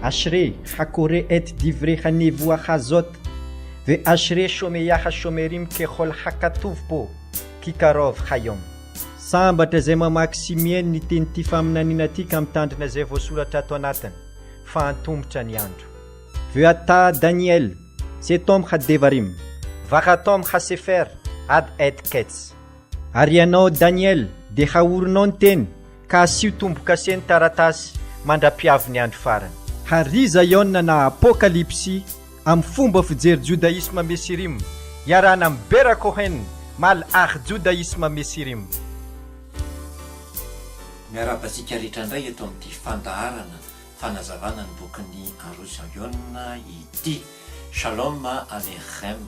ashre hakore et divre hanevoa hazot ve ashre shomeyaha shomerim kehol hakatovpo kikarov hayom. Sambatra izay mamaky simieny ny teny ty faminaniana ty ka mitandrina izay voasoratra ato anatiny fa antombotra ny andro. Veata Daniel setom hadevarim vakatom hasefer ad et kets. Ary ianao Daniel dia haorinao ny teny ka asio tomboka seny taratasy mandra-piavy ny andro farany. Hariza Iona na apokalipsy amin'ny fomba fijery judaisme mesirim iarana amin'ny Bera Cohen mal ar judaisme mesirim. Miarabasika rehetra indray eto amin'ity fandaharana fanazavana ny bokin'ny Arosa Iona ity. Shalom Alechem.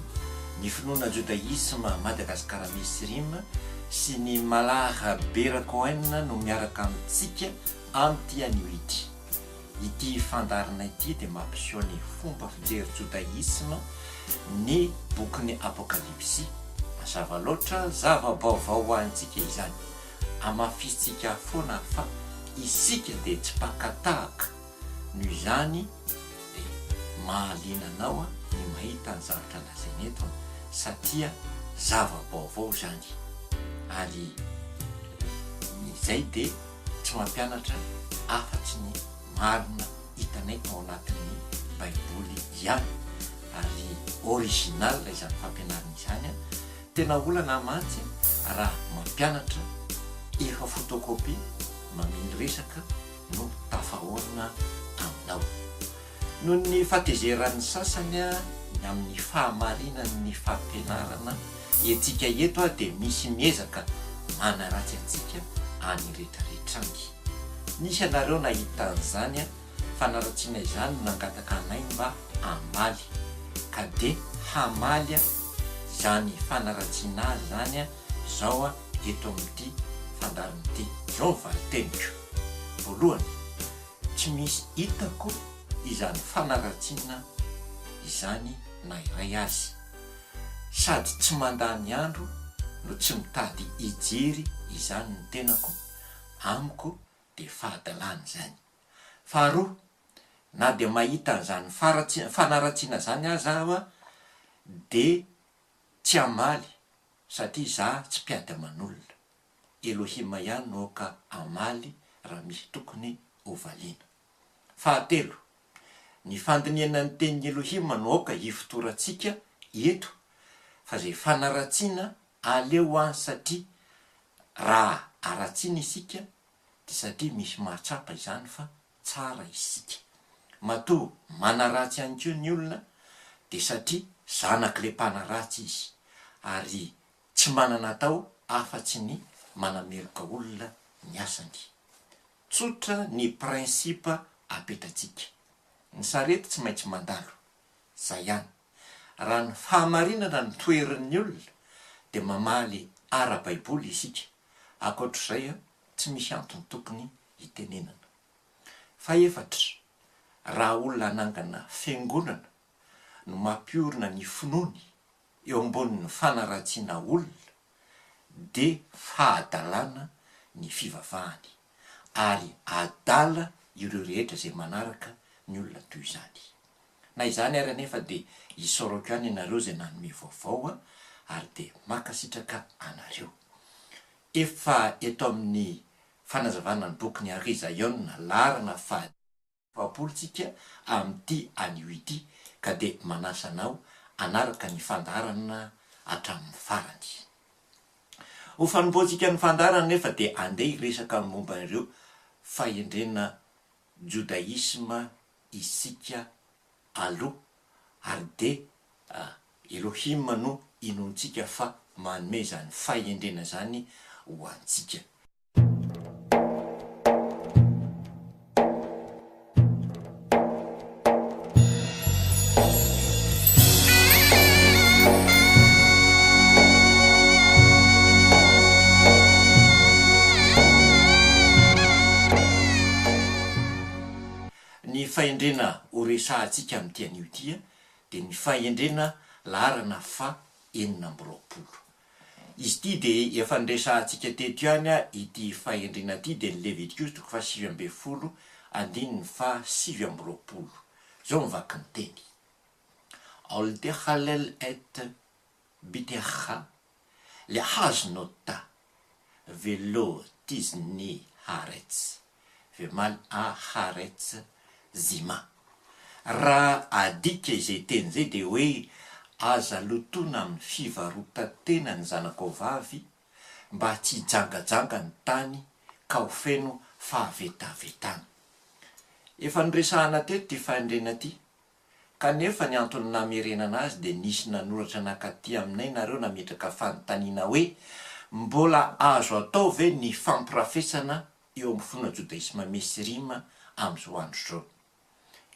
Ny finoana judaisme Madagasikara Mesirim sy ny Malar Bera Cohen no miaraka amintsika amin'ity anio ity. Ity fandaharana ity dia mampiseho ny fomba fijery judaisme ny bokin'ny apokalipsy. Mazava loatra zava-baovao ho antsika izany. Amafisitsika foana fa isika dia tsy pakatahaka noho izany dia mahaliana anao ny mahita ny zavatra lazainy eto satria zava-baovao zany. Ary izay dia tsy mampianatra afa-tsy ny marina hitanay ao anatin'ny baiboly ihany. Ary original izany fampianarana izany tena olana mantsy raha mampianatra efa photocopie mamino resaka no tafahoana aminao. Noho ny fahatezeran'ny sasany amin'ny fahamarinan'ny fampianarana etsika eto dia misy miezaka manaratsy antsika any rehetrarehetrany. Nisy anareo nahita an'izany fanaratsiana izany nangataka anay mba hamaly ka dia hamaly izany fanaratsiana azy zany zao eto amin'ity fandarana ity. Zao valiteniko voalohany, tsy misy hitako izany fanaratsiana izany na iray azy, sady tsy mandany andro no tsy mitady ijery izany ny tenako amiko dia fahadalana zany. Faharoa, na dia mahita an'izany fanaratsiana zany aza dia tsy hamaly satria za tsy mpiady aman'olona. Elohima ihany no ka amaly raha misy tokony hovaliana. Fahatelo, ny fandiniana ny tenin'ny Elohima no ka hifotorantsika eto fa zay fanaratsiana aleo any satria raha aratsiana isika dia satria misy mahatsapa izany fa tsara isika. Matoa manaratsy ihany koa ny olona dia satria zanak'ilay mpanaratsy izy ary tsy manana atao afa-tsy ny manameloka olona ny asany. Tsotra ny prinsipa apetratsika. Ny sarety tsy maintsy mandalo. Zay ihany. Raha ny fahamarinana ny toerin'ny olona dia mamaly ara-baiboly isika. Ankoatr'izay tsy misy antony tokony hitenenana. Faefatra, raha olona anangana fiangonana no mampiorina ny finoany eo ambonin'ny fanaratsiana olona dia fahadalana ny fivavahany ary adala ireo rehetra izay manaraka ny olona toy izany. Na izany ary anefa dia isaorako ihany ianareo izay nanome vaovao ary dia makasitraka anareo. Efa eto amin'ny fanazavana ny bokin'ny Ariza Iona larana fahapolitsika amin'ity anio ity ka dia manasa anao anaraka ny fandarana hatramin'ny farany. Ho fanompoantsika ny fandarana nefa dia andeha hiresaka momba ireo fahendrena judaisme isika aloha ary dia Elohima no inontsika fa manome zany fahendrena zany ho antsika. Ny fahendrena ho resahantsika amin'ity anio ity dia ny fahendrena larana fa 20. Izy ity dia efa nresahantsika teto ihany ity fahendrena ity dia ny Levitikos 7:10 andininy fa 7 zao mivaky ny teny aldehalel et biteha le haznota velo tizni harets vemal a harets zima raha adika izay teny zay de hoe aza lotona amin'ny fivarotatena ny zanako vavy mba tsy jangajanga ny tany ka ho feno fahavetavetana. Efa niresahana teto ty fahandrena ty kanefa ny antony namerenana azy de nisy nanoratra nakaty aminay nareo nametraka fanontaniana hoe mbola azo atao ve ny fampirafesana eo amin'ny finoana judaisma misy rima am'izao andro zao.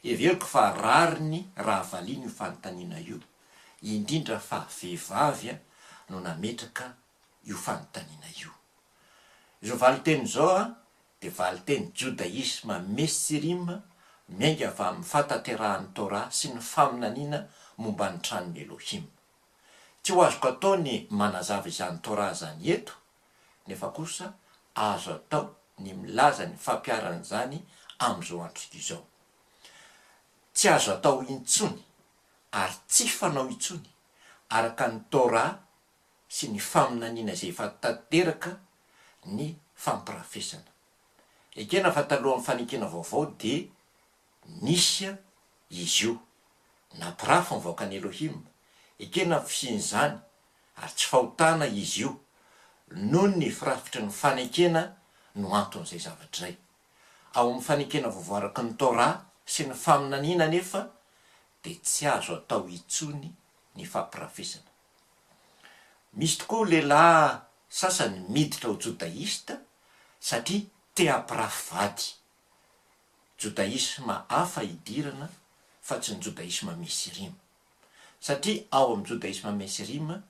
Everiko fa rariny raha valiny io fanontaniana io indrindra fa vehivavy no nametraka io fanontaniana io. Izo valiteny zao de valiteny judaisma mesirima miainga avy amin'ny fataterahany Torah sy ny faminaniana momba ny tranony Elohim. Tsy ho azoko atao ny manazava izany Torah zany eto, nefa kosa azo atao ny milaza ny fampiarana zany am'izao androsika izao. Tsy azo atao intsony ary tsy fanao intsony araka ny Torah sy ny faminaniana zay efa tanteraka ny fampirafesana. Ekena fa talohan'ny fanekena vaovao de nisy izy io nampirafy mivoaka ny Elohim, ekena fisiany zany ary tsy fahotana izy io noho ny firafitry ny fanekena no anton'izay zavatra zay. Ao amin'ny fanekena vaovao araka ny Torah sy ny faminaniana nefa de tsy azo atao intsony ny fampirafesana. Misy tokoa lehilahy sasany miditra ho judaista satria te hampirafy vady. Judaisma hafa idirana fa tsy ny judaisma misy rima. Satria ao amin'ny judaisma misy rima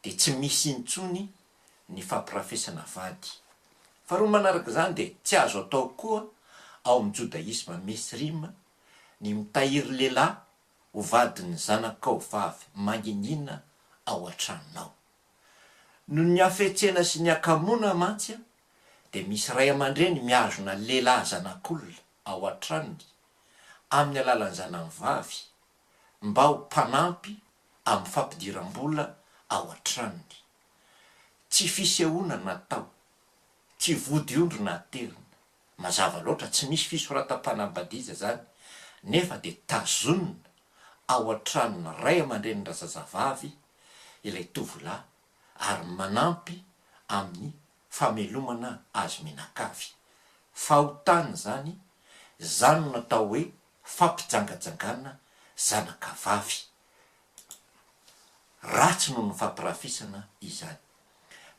de tsy misy intsony ny fampirafesana vady. Faharoa manaraka zany de tsy azo atao koa ao amin'ny judaisma misy rima ny mitahiry lehilahy ho vadiny zanakao vavy manginina ao an-tranonao. Noho ny hafetsena sy ny akamona mantsy de misy ray aman-dreny miazona lehilahy zanak'olona ao an-tranony amin'ny alalan'ny zanany vavy mba ho mpanampy amin'ny fampidiram-bola ao an-tranony. Tsy fisehoana natao, tsy vody-ondro naterina. Mazava loatra tsy misy fisoratam-panambadiza zany, nefa de tazonina ao an-tranony ray aman-dreny razazavavy ilay tovolahy ary manampy amin'ny famelomana azy menakavy. Fahotany zany, zany no natao hoe fampijangajangana zanakavavy. Ratsy noho ny fampirafesana izany.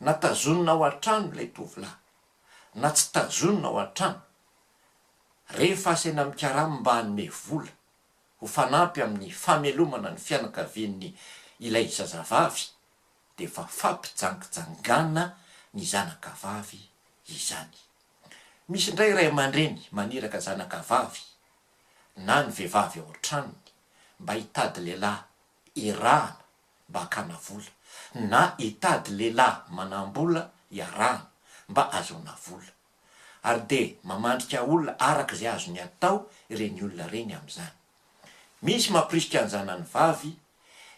Na tazonina ao an-trano ilay tovolahy, na tsy tazonina ao an-trano, rehefa asaina mikaramy mba hanome vola ho fanampy amin'ny famelomana ny fianakavian'ny ilay zazavavy de fa fampijangajangana ny zanakavavy izany. Misy indray ray aman-dreny maniraka zanakavavy na ny vehivavy ao an-tranony mba hitady lehilahy irahana mba hakana vola, na hitady lehilahy manam-bola iarahana mba azahoana vola, ary de mamandrika olona araka izay azony atao ireny olona reny amin'izany. Misy mampirisika ny zanany vavy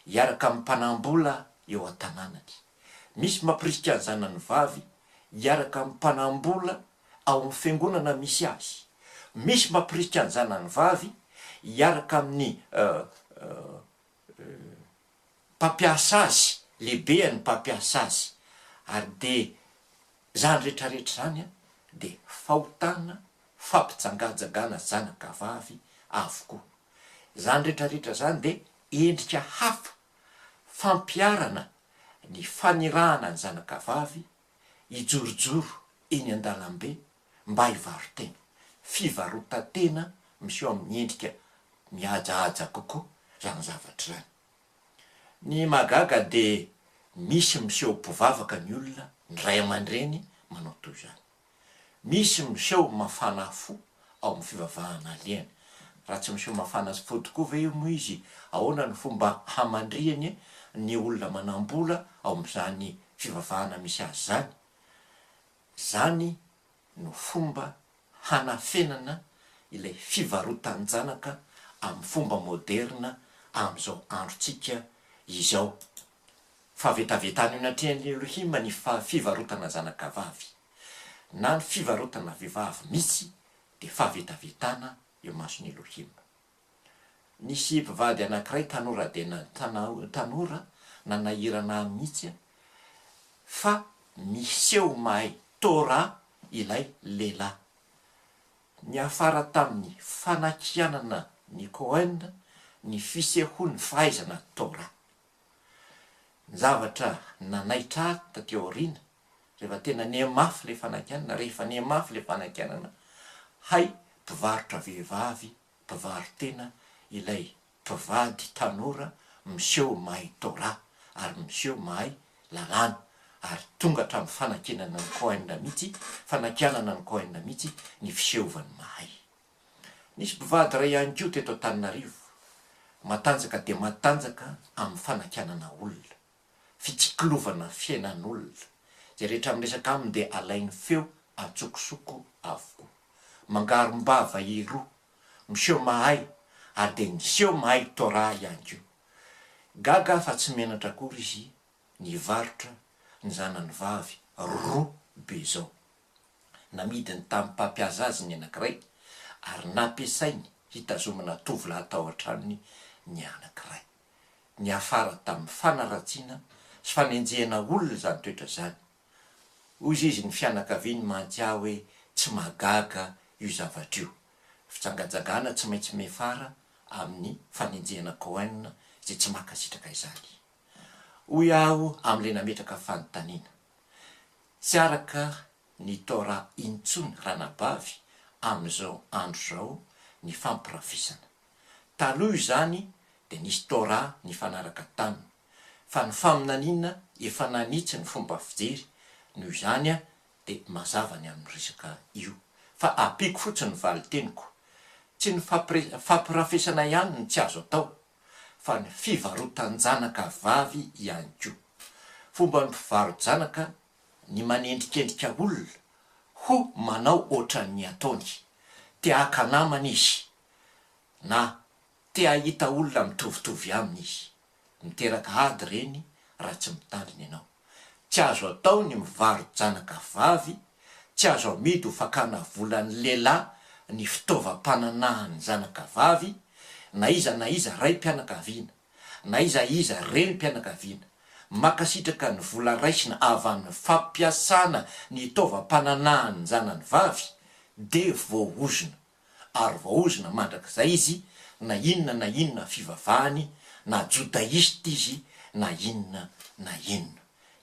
hiaraka amin'ny mpanam-bola eo an-tanànany. Misy mampirisika ny zanany vavy hiaraka amin'ny mpanam-bola ao amin'ny fiangonana misy azy. Misy mampirisika ny zanany vavy hiaraka amin'ny mpampiasa azy, lehibe ny mpampiasa azy. Ary de zany rehetrarehetra zany de fahotana, fampijangajangana zanakavavy avokoa. Zany rehetrarehetra zany de endrika hafa fampiarana ny fanirahana ny zanakavavy hijorojoro eny an-dalambe mba hivarotena. Fivarotatena miseho amin'ny endrika mihajahaja kokoa zany zavatra zany. Ny magaga de misy miseho mpivavaka ny olona, ny ray aman-dreny manao toy zany. Misy miseho mafana fo ao amin'ny fivavahana alehany. Raha tsy miseho mafana fo tokoa ve io moa izy, ahoana ny fomba hamandriany ny olona manam-bola ao amin'izany fivavahana misy azy zany? Zany no fomba hanafenana ilay fivarotan-janaka amin'ny fomba moderna amin'izao androntsika izao. Favetavetana io natrehany Elohima ny fivarotana zanakavavy na ny fivarotana vehivavy misy de favetavetana eo mason'ny Elohima. Nisy mpivady anankiray tanora de tanora nanahirana mihitsy fa miseho mahay Torah ilay lehilahy. Niafara tamin'ny fanakianana ny Cohen ny fisehoan'ny fahaizana Torah. Ny zavatra nanaitra taty aoriana rehefa tena niamafy le fanakianana, rehefa niamafy le fanakianana, hay mpivarotra vehivavy, mpivarotena ilay mpivady tanora miseho mahay Torah ary miseho mahay lalàna, ary tonga hatramin'ny fanakinana ny Cohen mihitsy, fanakianana ny Cohen mihitsy ny fisehovan'ny mahay. Nisy mpivady ray ihany koa teto Antananarivo, matanjaka de matanjaka amin'ny fanakianana olona, fitsikilovana fiainan'olona. Zay rehetra miresaka aminy de alainy feo atsokosoko avokoa. Mangarom-bava iroa, miseho mahay ary de miseho mahay Torah ihany koa. Gaga fa tsy menatra akory izy nivarotra ny zanany vavy roa be zao. Namidiny tamin'ny mpampiasa azy ny anankiray ary nampiasainy hitazomana tovolahy tao an-tranony ny anankiray. Niafara tamin'ny fanaratsiana sy fanenjehana olona zany toetra zany. Hoy izy ny fianakaviany mantsia hoe tsy magaga io zavatra io. Fitsangajagana tsy maintsy mefara amin'ny fanenjehana Cohen zay tsy makasitraka izany. Hoy aho am'le nametraka fanontaniana. Tsy araka ny Torah intsony ranabavy amin'izao andro zao ny fampirafisana. Taloha izany de nisy Torah ny fanaraka taminy, fa ny faminaniana efa nanitsy ny fomba fijery, noho izany de mazava ny amin'ny resaka io. Fa apiko fotsiny ny valiteniko, tsy ny fampirafisana ihany ny tsy azo atao, fa ny fivarotan-janaka vavy ihany koa. Fomba ny mpivarotan-janaka ny manendrikendrika olona ho manao ohatran'ny ataony, te haka namana izy na te hahita olona mitovitovy aminy izy, miteraka ady reny raha tsy mitandriny ianao. Tsy azo atao ny mivarotan-janaka vavy, tsy azo amidy ho fakana volan'ny lehilahy ny fitaovam-pananahany zanaka vavy, na iza ray mpianakaviana, na iza renim-pianakaviana, makasitraka ny vola raisina avan'ny fampiasana ny taovam-pananahany zanany vavy, de voaozona, ary voaozona mandrak'izay izy na inona fivavahany, na jodaista izy na inona.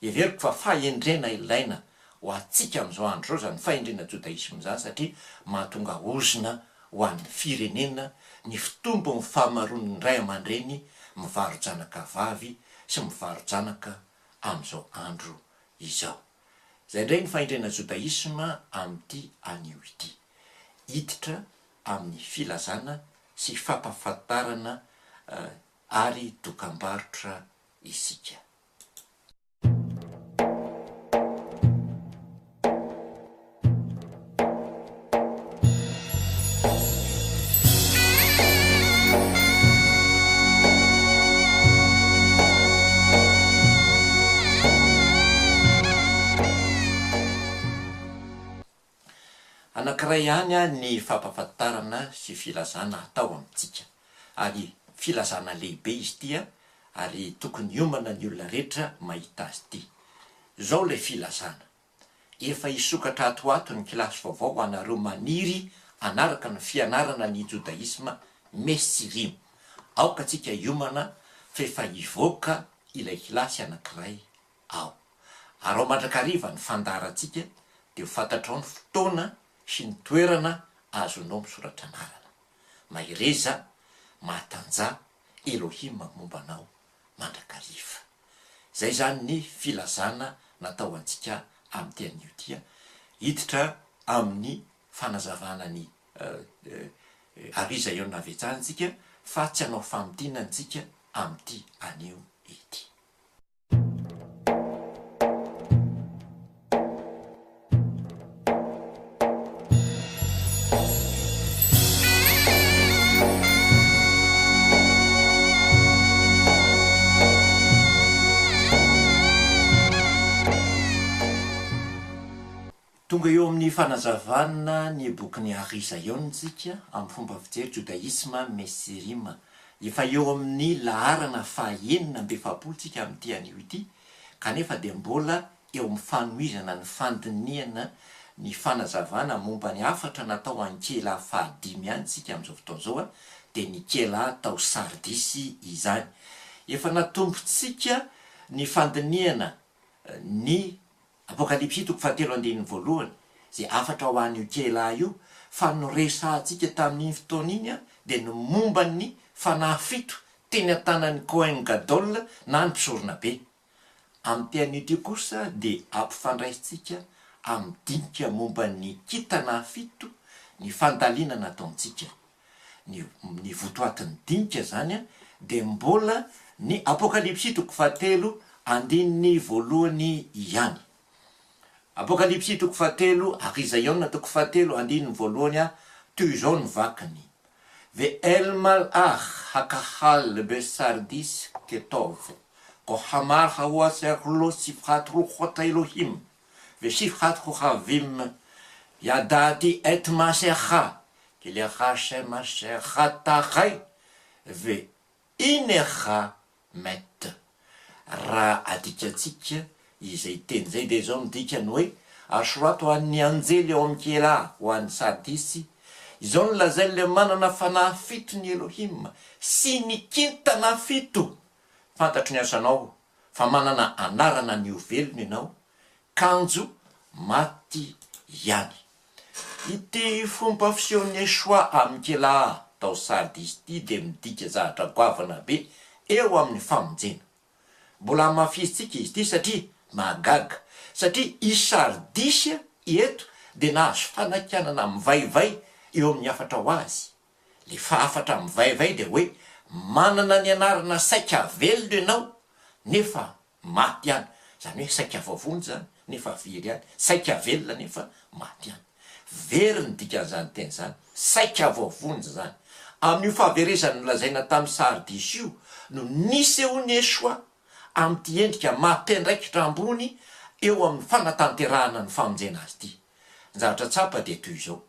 Everiko fa fahendrena ilaina ho atsika amin'izao andro zao zany fahendrena jodaisma zany, satria mahatonga ozona ho an'ny firenena ny fitombon'ny fahamaron'ny ray aman-dreny mivaro-janaka vavy sy mivaro-janaka amin'izao andro izao. Zay indray ny fahendrena jodaisma amin'ity anio ity. Hiditra amin'ny filazana sy fampafantarana ary dokam-barotra isika. Anankiray ihany ny fampafantarana sy filazana atao amintsika, ary filazana lehibe izy tia, ary tokony hiomana ny olona rehetra mahita azy ity. Zao le filazana, efa hisokatra atoato ny kilasy vaovao ho anareo maniry anaraka ny fianarana ny jodaisma mesirimo. Aoka tsika hiomana fa efa hivoaka ilay kilasy anankiray ao. Ary ao mandrakariva ny fandarantsika de ho fantatrao ny fotoana sy ny toerana azonao misoratra anarana. Mahireza, mahatanja, Elohima mombanao mandrakariva. Zay zany ny filazana natao antsika amin'ny anio tia, hiditra amin'ny fanazavana ny ariza eo navetsantsika, fa tsy hanao famidinantsika amin'ity anio ity. tonga eo amin'ny fanazavana ny bokyny Arizaiontsika amin'ny fomba fijery Judaisma Mesirima. Efa eo amin'ny laharana fahaenina amby efapolontsika amin'ity anio ity, kanefa dia mbola eo amin'ny fanohizana ny fandiniana ny fanazavana momba ny afatra natao ankela fahadimy ihany tsika amin'izao fotoana zao dia ny kela tao Sardisy izany. Efa natombotsika ny fandiniana ny Apokalipsy 7:1 zay afatra ho an'io kela io, fa noresahantsika tamin'iny fotoana iny dia ny momba ny fanahy fito teny an-tanan'ny Kohen Gadol na ny mpisorona be. Amin'ny tean'ity kosa dia ampifandraisitsika amin'ny dinika momba ny kitana fito ny fandaliana nataontsika. Ny votoatin'ny dinika zany dia mbola ny Apokalipsy 7:1 ihany. Apokalipsy 7, Arizaionina 7:1 toy izao ny vakiny. Ve'el malach hakahal besardis ketov ko hamar hawaser lo sifrat ruchota Elohim ve'sifrat ruchavim yadati et masecha kilecha shemasecha tachai ve'inecha met. Raha adikatsika izay teny zay dia zao midikany hoe asorato ho an'ny anjely eo amin'ny kela ho an'ny Sardisy, izao ny lazay le manana fanahy fito ny Elohim sy ny kintana fito. Fantatro ny asanao fa manana anarana ny ovelony ianao, kanjo maty ihany. Ity fomba fisehoan'ny Esoa amin'ny kela tao Sardisy ity dia midika zavatra goavana be eo amin'ny famonjena. Mbola mafisitsika izy ity satria mahagaga, satria i Sardisy eto dia nahazo fanakanana mivaivay eo amin'ny afatra ho azy. Le faafatra mivaivay dia hoe manana ny anarana saika velona ianao nefa maty ihany. Zany hoe saika vavony zany nefa very ihany, saika velona nefa maty ihany. Very ny dikan'izany teny zany, saika vavony zany. Amin'io fahaverezany lazaina tamin'ny Sardisy io no nisehoan'ny Esoa amin'ny endrika mampiandraikitra ambony eo amin'ny fanatanterahana ny famonjena azy ity. Ny zavatra tsapa dia toy izao: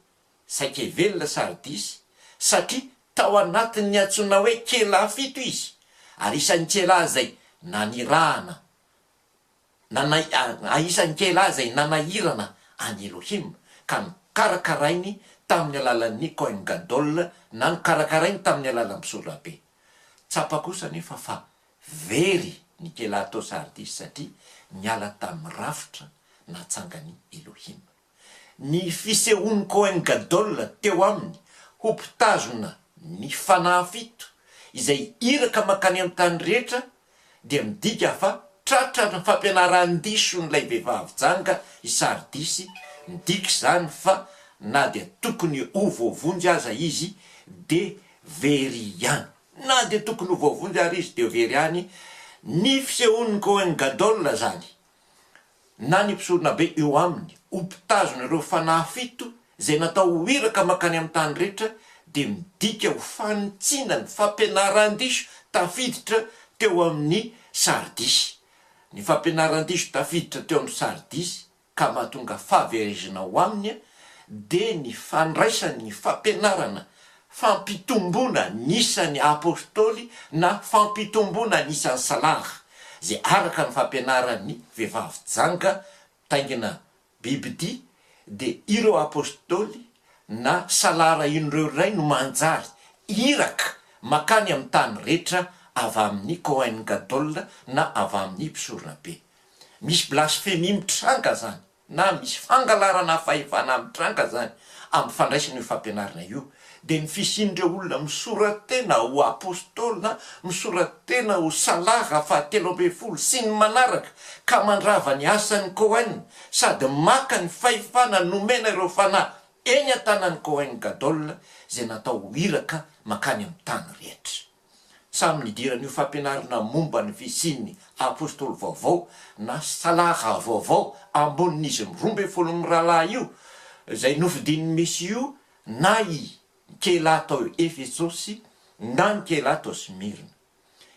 saika velona Sardisy satria tao anatin'ny antsoina hoe kela fito izy, ary isan'ny kela zay nanirahana, isan'ny kela zay nanahirana any Elohim ka nikarakarainy tamin'ny alalan'ny Kohen Gadol na nikarakarainy tamin'ny alalan'ny mpisorona be. Tsapa kosa nefa fa very ny kela tao Sardisy satria niala tamin'ny rafitra natsangany Elohim. Ny fisehoan'ny Kohen Gadol teo aminy ho mpitazona ny fanahy fito izay iraka makany amin'ny tany rehetra dia midika fa tratra ny fampianaran-diso n'ilay vehivavy janga i Sardisy. Midika zany fa na dia tokony ho voavonjy aza izy dia very ihany, na dia tokony ho voavonjy ary izy dia very ihany. Ny fisehoan'ny Kohen Gadol zany na ny mpisorona be eo aminy ho mpitazona ireo fanahy fito zay natao ho iraka makany amin'ny tany rehetra dia midika ho fanitsiana ny fampianaran-diso tafiditra teo amin'ny Sardisy. Ny fampianaran-diso tafiditra teo amin'ny Sardisy ka mahatonga fahaverezana ho aminy dia ny fandraisany fampianarana, fampitombona nisan'ny apôstôly na fampitombona nisan'ny salaha zay araka ny fampianaran'ny vehivavy janga taingina Bibidi. Dia ireo apôstôly na salara in'ireo ray no manjary iraka makany amin'ny tany rehetra avy amin'ny Kohen Gadol na avy amin'ny mpisorona be. Misy blasfémie mitranga zany na misy fangalarana fahefana mitranga zany amin'ny fandraisana fampianarana io. Dia ny fisian'ireo olona misoratena ho apôstôly na misoratena ho salaha 7 sy ny manaraka ka mandrava ny asan'ny Kohen sady maka ny fahefana nomena ireo fanahy eny an-tanan'ny Kohen Gadol zay natao ho iraka makany amin'ny tany rehetra. Samy nidiran'io fampianarana momba ny fisian'ny apôstôly vaovao na salaha vaovao ambonin'izy 12 rahalahy io zay nofidian'ny misy io, na i kela tao Efesosy na ny kela tao Smirna.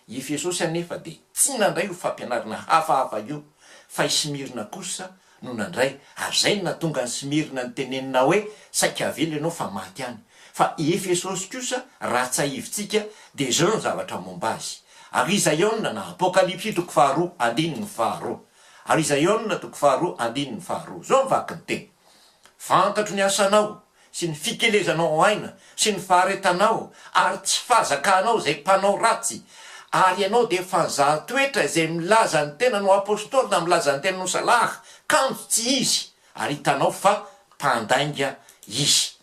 I Efesosy anefa dia tsy nandray ho fampianarana hafahafa io, fa i Smirna kosa no nandray ary zay natonga ny Smirna ny tenenina hoe saika avely ianao fa maty any, fa i Efesosy kosa raha tsahivitsika de zao ny zavatra momba azy. Ary Isaiona na Apokalipsy toko faharoa andininy faharoa, ary Isaiona toko faharoa andininy faharoa, zao mivaky ny teny: fantatro ny asanao sy ny fikelezanao aina sy ny faharetanao, ary tsy fahazakanao zay mpanao ratsy, ary ianao de fanzahatoetra zay milaza ny tena no apôstôly na milaza ny tena no salaha, kanjo tsy izy, ary hitanao fa mpandainga izy.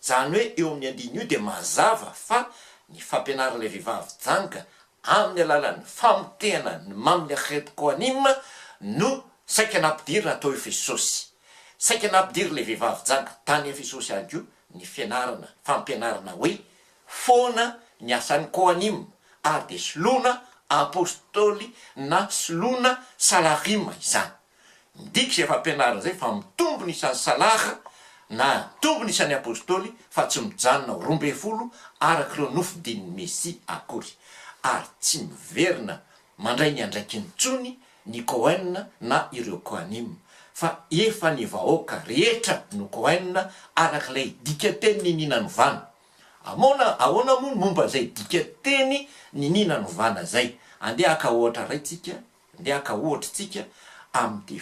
Zany hoe eo amin'ny andiny io de mazava fa ny fampianaran'ilay vehivavy janga amin'ny alalan'ny famotehana ny mamlehetiko anima no saika nampidirina atao Efesosy. Saika nampidiry le vehivavy janga tany Efesosy any io ny fianarana, fampianarana hoe foana ny asan'ny koanima, ary de solona apôstôly na solona salahima izany. Midika zay fampianarana zay fa mitombo n'isan'ny salaha na tombo n'isan'ny apôstôly, fa tsy mijanona 12 arak'ireo nofidin'ny Mesia akory, ary tsy miverina mandray ny andraiky ny tsony ny Cohen na ireo koanima, fa efa ny vahoaka rehetra no Cohen arak'ilay dika teny ny nina novana. Ahoana moa momba zay dika teny ny nina novana zay? Andeha aka ohatra raitsika, andeha aka ohatra tsika amin'ny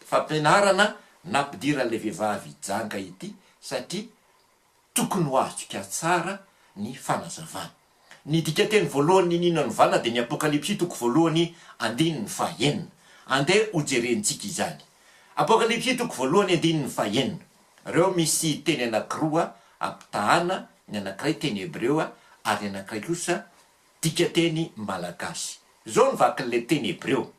fampianarana nampidiran'ilay vehivavy janga ity, satria tokony ho azotsika tsara ny fanazavana. Ny dika teny voalohany nina novana de ny Apokalipsy toko voalohany andininy fahaenina. Andeha hojerentsika izany. Apokalipsy toko voalohany andininy fahaenina. Reo misy teny anankiroa ampitahana, ny anankiray teny Hebreo ary anankiray kosa dika teny malagasy. Zao nivakin'le teny Hebreo: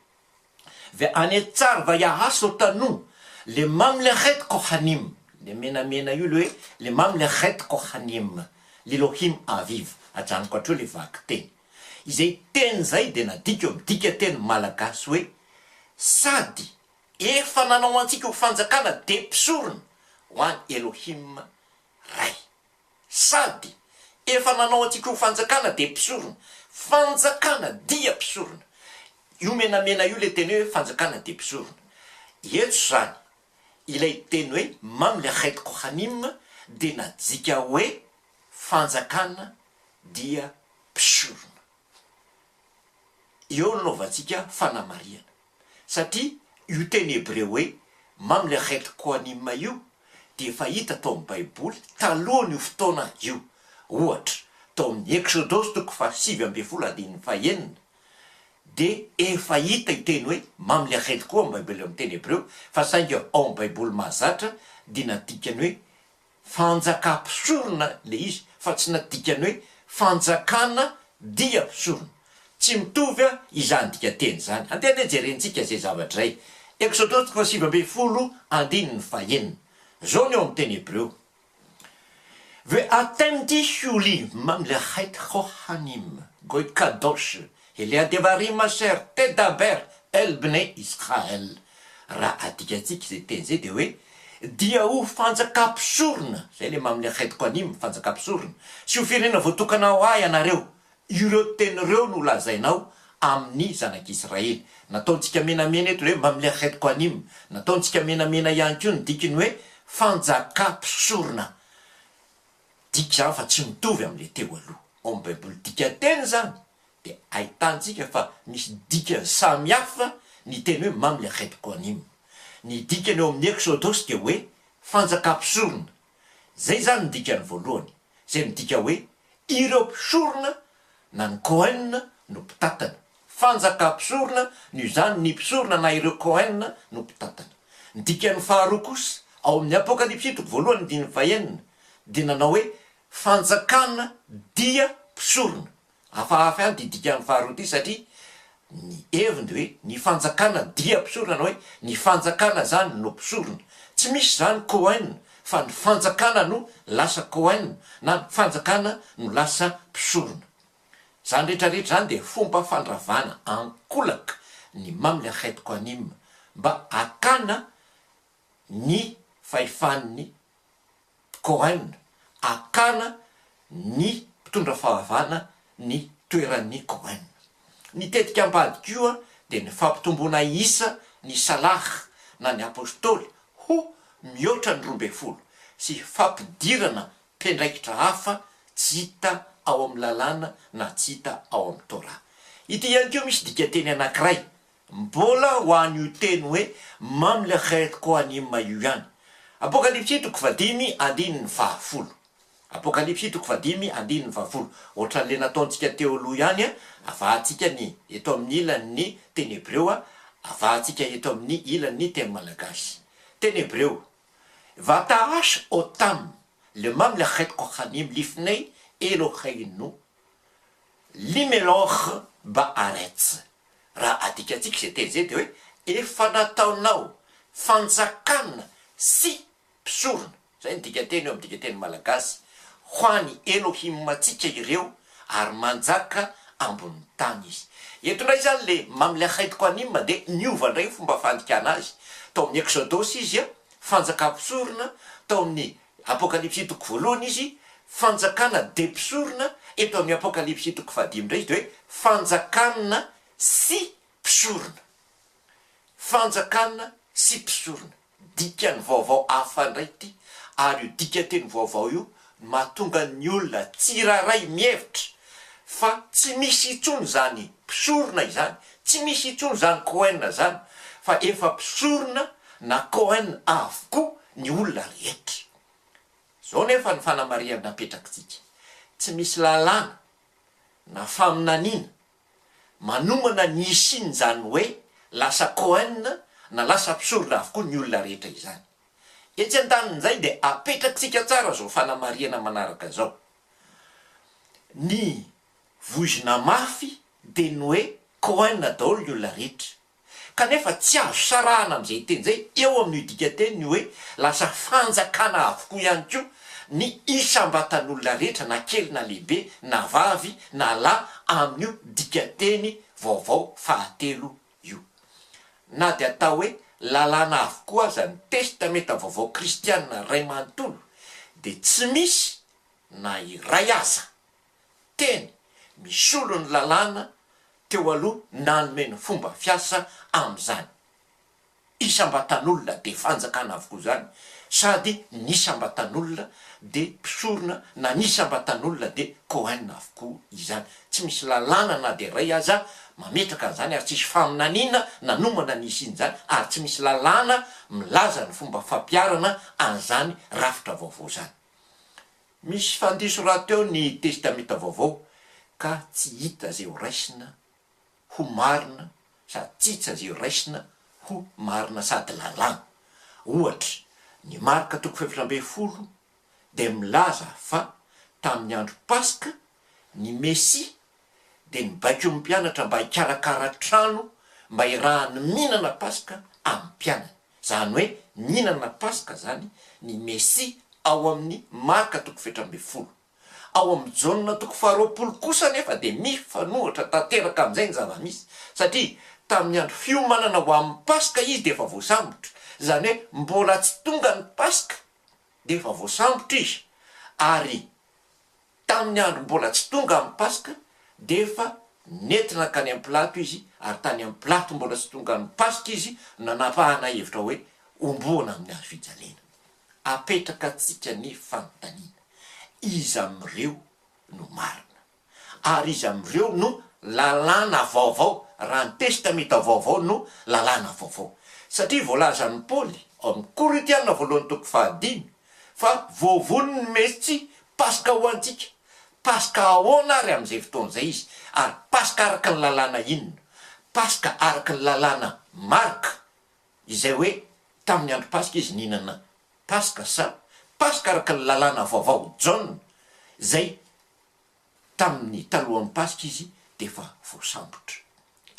ve anetsar va yahaso tanu le mamlechet kohanim, le menamena io le hoe le mamlechet kohanim, l'Elohim aviv. Ajanoko atreo le vaky teny. Izay teny zay de nadika dika teny malagasy hoe sady efa nanao antsika ho fanjakana de mpisorona ho any Elohim ray. Sady efa nanao antsika ho fanjakana de mpisorona, fanjakana dia mpisorona. Io menamena io le teny hoe fanjakana de mpisorona. Eto zany ilay teny hoe mamlechet kohanim de nadika hoe fanjakana dia mpisorona. Eo nanaovantsika fanamariana, satria io teny Hebreo hoe mamlechet kohanim io de efa hita tao amin'ny Baiboly taloha io fotoana io. Ohatra tao amin'ny Exodosy toko 7:20 de efa hita iteny hoe mamlechet koa amin'ny Baiboly amin'ny teny Hebreo, fa saingy ao amin'ny Baiboly mahazatra de nadikany hoe fanjakam-pisorona le izy, fa tsy nadikany hoe fanjakana dia mpisorona. Tsy mitovy izany dika teny zany. Andeha jerentsika zay zavatra zay. Exodosy 7:20. Zao ny eo amin'ny teny Hebreo: ve atemti shuli mamlechet kohanim goy kadosh ele devarim aser tedaber el bnei Israel. Raha adikatsika zay teny zay de hoe dia ho fanjakam-pisorona, zay le mamlechet kohanim, fanjakam-pisorona, sy ho firenena voatokana ho ahy ianareo. Ireo teny reo no lazainao amin'ny zanak'Israely. Nataontsika menamena eto hoe mamlechet kohanim, nataontsika menamena ihany koa ny dikiny hoe fanjakam-pisorona. Dika zany fa tsy mitovy amin'le teo aloha. Ao amin'ny Baiboly dika teny zany de ahitantsika fa misy dika samihafa ny teny hoe mamlechet kohanim. Ny dikany eo amin'ny Exodosy de hoe fanjakam-pisorona. Zay zany ny dikany voalohany, zay midika hoe ireo mpisorona na ny Cohen no mpitatana. Fanjakam-pisorona no zany ny mpisorona na ireo Cohen no mpitatana. Ny dikany faharoa kosa ao amin'ny Apokalipsy toko voalohany andininy fahaenina de nanao hoe fanjakana dia mpisorona. Hafahafa ihany ty dikany faharoa ty, satria ny heviny de hoe ny fanjakana dia mpisorona, na hoe ny fanjakana zany no mpisorona. Tsy misy zany Cohen, fa ny fanjakana no lasa Cohen, na ny fanjakana no lasa mpisorona. Zany rehetrarehetra zany de fomba fandravana ankolaka ny mamlechet kohanim mba akana ny fahefan'ny Cohen, akana ny mpitondra fahavana ny toeran'ny Cohen. Ny tetika ambadika io de ny fampitomboana isa ny salaha na ny apôstôly ho mihoatra ny 12 sy fampidirana mpendraikitra hafa tsy hita ao amin'ny lalàna na tsy hita ao amin'ny tora. Ity ihany keo misy dikateny anankiray mbola ho an'io teny hoe mamlechet koanima io ihany. Apokalipsy 5:20. Apokalipsy 5:20. Ohatran'le nataontsika teo aloha ihany a, avahantsika ny eto amin'ny ilan'ny teny hebreo a, avahantsika eto amin'ny ilan'ny teny malagasy. Teny hebreo: vataash otam le mamlechet kohanim lifnei eloheinu limeloch baaretz. Raha adikatsika zay teny zay de hoe efa nataonao fanjakana sy mpisorona, zay ny dikateny eo amin'ny dikateny malagasy, ho any Elohim-matsika ireo ary manjaka ambony tany izy. Eto indray zany le mamlechet koanima de niova indray fomba fandikana azy. Tao amin'ny Exodosy izy a fanjaka-mpisorona, tao amin'ny Apokalipsy 1 izy fanjakana de mpisorona, eto amin'ny Apokalipsy 5 indray izy de hoe fanjakana sy mpisorona. Fanjakana sy mpisorona, dikany vaovao hafa indray ty, ary io dikateny vaovao io mahatonga ny olona tsiraray mihevitra fa tsy misy intsony zany mpisorona izany, tsy misy intsony zany Cohen zany, fa efa mpisorona na Cohen avokoa ny olona rehetra. Zao nefa ny fanamariana napetrakitsika, tsy misy lalàna na faminaniana manomana ny isiny zany hoe lasa Cohen na lasa mpisorona avokoa ny olona rehetra izany. Etsy an-tanin'izay de apetrakitsika tsara zao fanamariana manaraka zao. Ny vozona mafy de ny hoe Cohen daholo ny olona rehetra, kanefa tsy azo sarahana am'izay teny zay eo amin'ny dikateny hoe lasa fanjakana avokoa ihany koa ny isambatan'olona rehetra na kely na lehibe na vavy na lahy amin'io dikateny vaovao fahatelo io. Na de atao hoe lalàna avokoa aza ny testamenta vaovao kristianina ray manontolo de tsy misy na iray aza teny misolo ny lalàna teo aloha nanome ny fomba fiasa am'izany. Isambatan'olona de fanjakana avokoa zany, sady nisambatan'olona de mpisorona na nisambatan'olona de Cohen avokoa izany. Tsy misy lalàna na de ray aza mametraka an'izany, ary tsisy faminaniana nanomana nisy iny zany, ary tsy misy lalàna milaza ny fomba fampiarana an'izany rafitra vaovao zany. Misy fandiso raha teo ny testamenta vaovao ka tsy hita zay ho raisina ho marina, sady tsy hita zay ho raisina ho marina sady lalàna. Ohatra, ny Marka 7:20 de milaza fa tamin'ny andro Paska ny Mesia de nibaiko ny mpianatra mba hikarakara trano mba hirahany mihinana Paska amin'ny mpianany. Zany hoe mihinana Paska zany ny Mesia ao amin'ny Marka 7:20. Ao amin'ny Jaona 2:20 kosa nefa de mifanohatra tanteraka amin'izay ny zava-misy, satria tamin'ny andro fiomanana ho amin'ny Paska izy de efa voasambotra. Zany hoe mbola tsy tonga ny Paska de efa voasambotra izy, ary tamin'ny andro mbola tsy tonga amin'ny Paska de efa nentina kany amin'ny Pilato izy, ary tany amin'ny Pilato mbola tsy tonga ny Paska izy nanapahana hevitra hoe omboana amin'ny hazo fijaliana. Apetraka tsika ny fanontaniana, iza am'ireo no marina, ary iza am'ireo no lalàna vaovao, raha ny testamenta vaovao no lalàna vaovao. Satria voalaza ny Paoly ao amin'ny Korintianina 1:5 fa voavony ny Mesia Paska ho antsika. Paska ahoana ary am'izay fotoana zay izy, ary Paska araka ny lalàna inona? Paska araka ny lalàna Marka, izay hoe tamin'ny andro Paska izy nihinana Paska, sa Paska araka ny lalàna vaovao Jaona, zay tamin'ny talohan'ny Paska izy de efa voasambotra.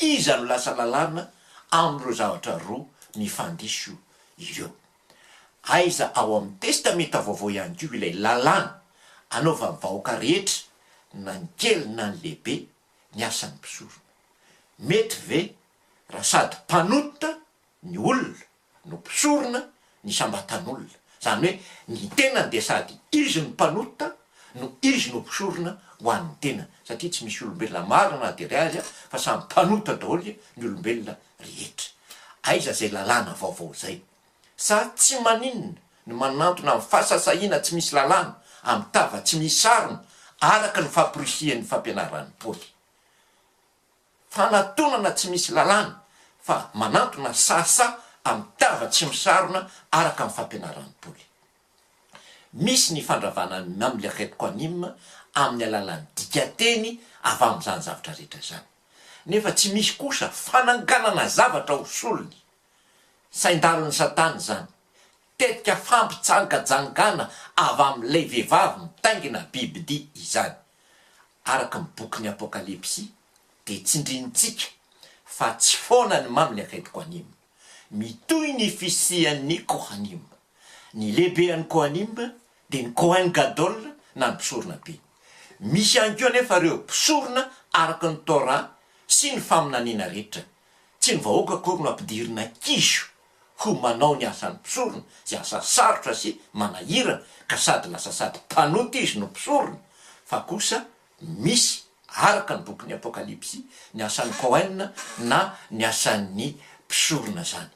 Iza no lasa lalàna am'ireo zavatra roa mifandiso ireo? Aiza ao amin'ny testamenta vaovao ihany koa ilay lalàna anaova ny vahoaka rehetra, na ny kely na ny lehibe, ny asan'ny mpisorona? Mety ve raha sady mpanota ny olona no mpisorona ny sambatan'olona? Zany hoe ny tenany de sady izy no mpanota no izy no mpisorona ho an'ny tenany, satria tsy misy olombelona marina na de ray azy fa samy mpanota daholo ny olombelona rehetra. aiza zay lalàna vaovao zay sa tsy maninona ny manantona amin'ny fahasasahiana tsy misy lalàna amin'ny tava tsy misy sarona araka ny fampirisian'ny fampianaran'ny paoly fanatonana tsy misy lalàna fa manantona sasa amin'ny tava tsy misarona araka ny fampianaran'ny paoly misy ny fandravana am'le retiko anima amin'ny alalan'ny dikateny avy amin'izany zavatra rehetra zany nefa tsy misy kosa fananganana zavatra hosolony saindaron'ny satana zany tetika fampitsangajangana avy amin'ilay vehivavy mitaingina bibidia izany araka ny bokyny apokalipsy de tsindrinitsika fa tsy foana ny maminy aketiko anima mitoy ny fisian'ny kohanima ny lehibean'ny kohanima de ny kohen gadol na ny mpisorona be misy ihany koa nefa reo mpisorona araka ny tora sy ny faminaniana rehetra tsy ny vahoaka kory no ampidirina kiso ho manao ny asan'ny mpisorona sy asa sarotra sy manahirana ka sady lasa sady mpanoty izy no mpisorona fa kosa misy araka ny bokyny apokalipsy ny asan'ny kohen na ny asan'ny mpisorona zany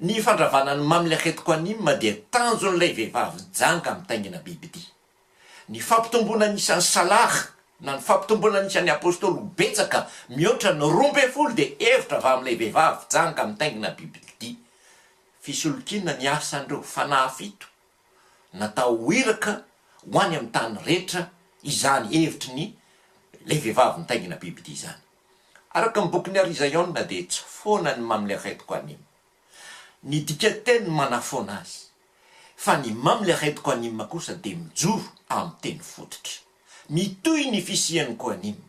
ny fandravanany mamily aketiko anima dia tanjon'ilay vehivavy janga mitaingina bibidia ny fampitombona anisan'ny salaha na ny fampitombona anisan'ny apôstôly betsaka mihoatra ny 12 de hevitra avy amin'ilay vehivavy janga mitaingina bibidia fisolokina ny asan'ireo fanahafito natao iraka ho any amin'ny tany rehetra izany hevitry ny le vehivavy mitaingina bibidia zany araka ny bokyny Arizaïona de tsy foana ny mamily aketiko anima ny dikateny manafona azy fa ny mamily aketiko anima kosa de mijoro amin'ny teny fototra mitoy ny fisian'ny kohanima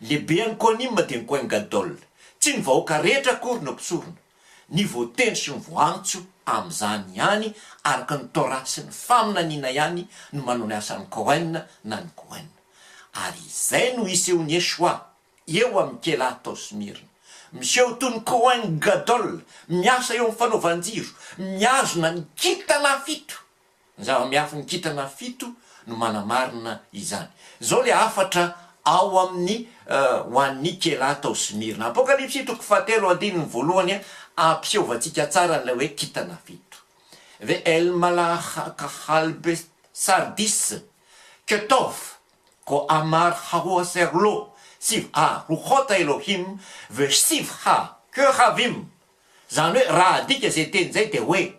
lehibean'ny kohanima de ny kohen gadol tsy ny vahoaka rehetra kory no mpisorona ny voateny sy ny voantso amin'izany ihany araka ny tora sy ny faminaniana ihany no manao ny asan'ny kohen na ny kohen ary izay no isehony Esoa eo amin'ny kela tao Smirna miseho toy ny kohen gadol miasa eo amin'ny fanaovanjiro miazona ny kitana fito ny zava-miafy ny kitana fito no manamarina izany zao le afatra ao amin'ny ho an'ny kela tao Smirna apokalipsy 7:1 ampiseovantsika tsara n'ilay hoe kitana fito ve el malakahalbe sardis ketov ko amar hahoaserlo siv ha ruchota Elohim ve siv ha keravim zany hoe raha adika zay teny zay de hoe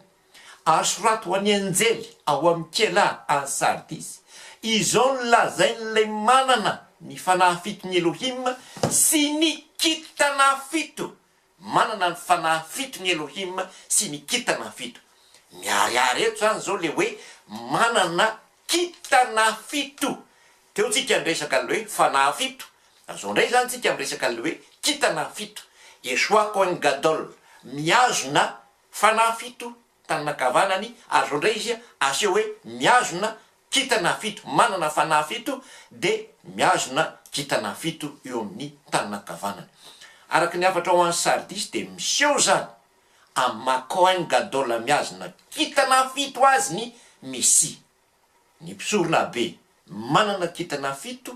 asoraty ho an'ny anjely ao amin'ny kela any sardis izao no lazain'ilay manana ny fanahafitony Elohim sy ny kitana fito manana ny fanahafitony Elohim sy ny kitana fito miariary eto zany zao le hoe manana kitana fito teo tsika miresaka le hoe fanahafito azao ndray zany tsika miresaka le hoe kitana fito Esoa kohen gadol miazona fanahafito tananakavanany azo ndray izy aseo hoe miazona kitana fito manana fanahafito de miazona kitana fito eo amin'ny tananakavanany araka ny afatra ho an'ny sardis de miseho zany amin'ny kohen gadol miazona kitana fito azy ny Messia ny mpisorona be manana kitana fito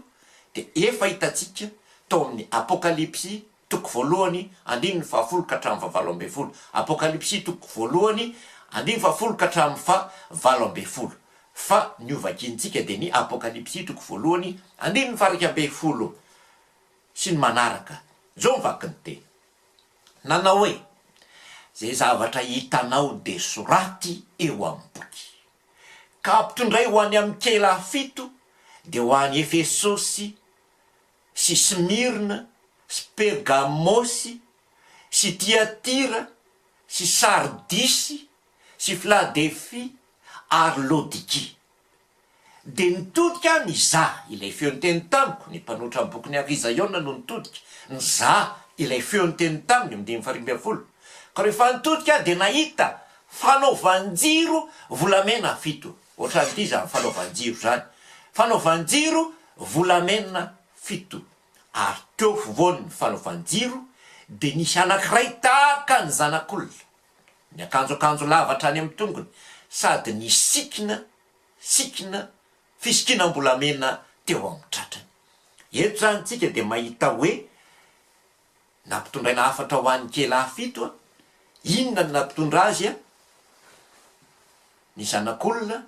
de efa hitatsika tao amin'ny apokalipsy 1:1-7 apokalipsy 1:1-7 fa ny ovakintsika de ny apokalipsy 1:1-10 sy ny manaraka zao mivakiny teny nanao hoe zay zavatra hitanao de soraty eo amin'ny boky ka ampitondray ho any amin'ny kela fito de ho any Efesosy sy Smirna sy Pergamosy sy Tiatira sy Sardisy sy Filadelfia ary Lodiki de nitodika ny za ilay feony teny tamiko ny mpanotra amin'ny bokyny Arizaïona no nitodika ny za ilay feony teny taminy amin'ny 5:20 ka rehefa nitodika de nahita fanaovanjiro volamena fito ohatran'ity zany fanaovanjiro zany fanaovanjiro volamena fito ary teo fovoany fanaovanjiro de nisy anankiray tahaka ny zanak'olona ny akanjoakanjo lavatra any amin'ny tongony sady ny sikina fisikinam-bolamena teo amin'ny tratrany eto zany tsika de mahita hoe nampitondraina afatra ho an'ny kela fito inona ny nampitondra azy a ny zanak'olona